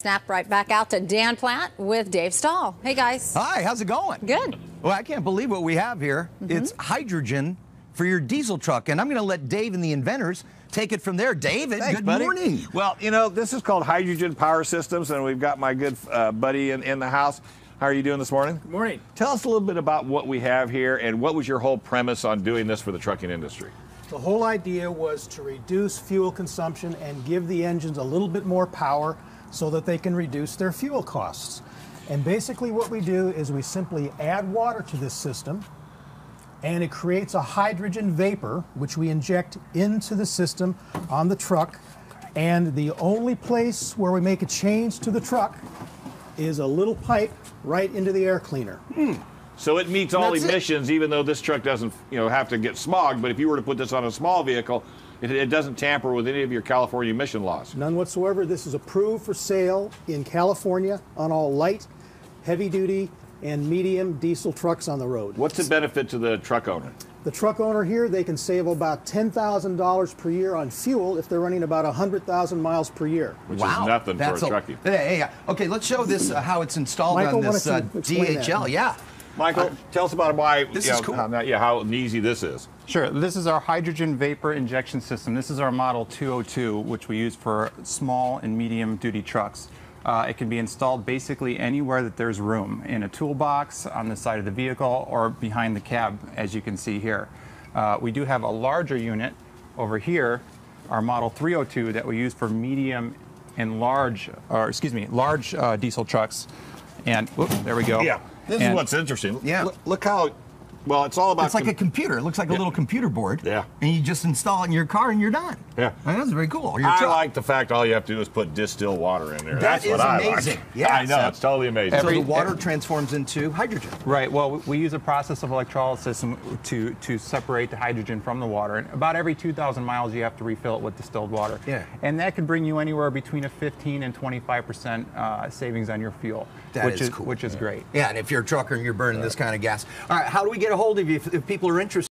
Snap right back out to Dan Platt with Dave Stahl. Hey, guys. Hi, how's it going? Good. Well, I can't believe what we have here. It's hydrogen for your diesel truck, and I'm going to let Dave and the inventors take it from there. David, Thanks, good buddy. morning. Well, you know, this is called Hydrogen Power Systems, and we've got my good buddy in the house. How are you doing this morning? Good morning. Tell us a little bit about what we have here, and what was your whole premise on doing this for the trucking industry? The whole idea was to reduce fuel consumption and give the engines a little bit more power so that they can reduce their fuel costs. And basically what we do is we simply add water to this system, and it creates a hydrogen vapor, which we inject into the system on the truck. And the only place where we make a change to the truck is a little pipe right into the air cleaner. So it meets all That's it. emissions, even though this truck doesn't, have to get smog. But if you were to put this on a small vehicle, it doesn't tamper with any of your California emission laws. None whatsoever. This is approved for sale in California on all light, heavy duty, and medium diesel trucks on the road. What's the benefit to the truck owner? The truck owner here, they can save about $10,000 per year on fuel if they're running about 100,000 miles per year. Which is nothing for a truckie. Hey, okay, let's show this how it's installed Michael, on this why don't you explain DHL. that? Yeah. Michael, tell us about why This is cool. how easy this is. Sure. This is our hydrogen vapor injection system. This is our model 202, which we use for small and medium duty trucks. It can be installed basically anywhere that there's room, in a toolbox, on the side of the vehicle, or behind the cab, as you can see here. We do have a larger unit over here, our model 302, that we use for medium and large diesel trucks. And whoops, there we go. Yeah, this is what's interesting. Yeah. Look how, well, it's all about. It's like a computer. It looks like a little computer board. Yeah. And you just install it in your car and you're done. Yeah. And that's very cool. Your I truck. like the fact all you have to do is put distilled water in there. That That's what is I amazing. like. Yes. I know, it's totally amazing. So the water transforms into hydrogen. Right. Well, we use a process of electrolysis to separate the hydrogen from the water. And about every 2,000 miles, you have to refill it with distilled water. Yeah. And that could bring you anywhere between a 15 and 25% savings on your fuel, That is cool. which is great. Yeah, and if you're a trucker and you're burning this kind of gas. All right, how do we get a hold of you if people are interested?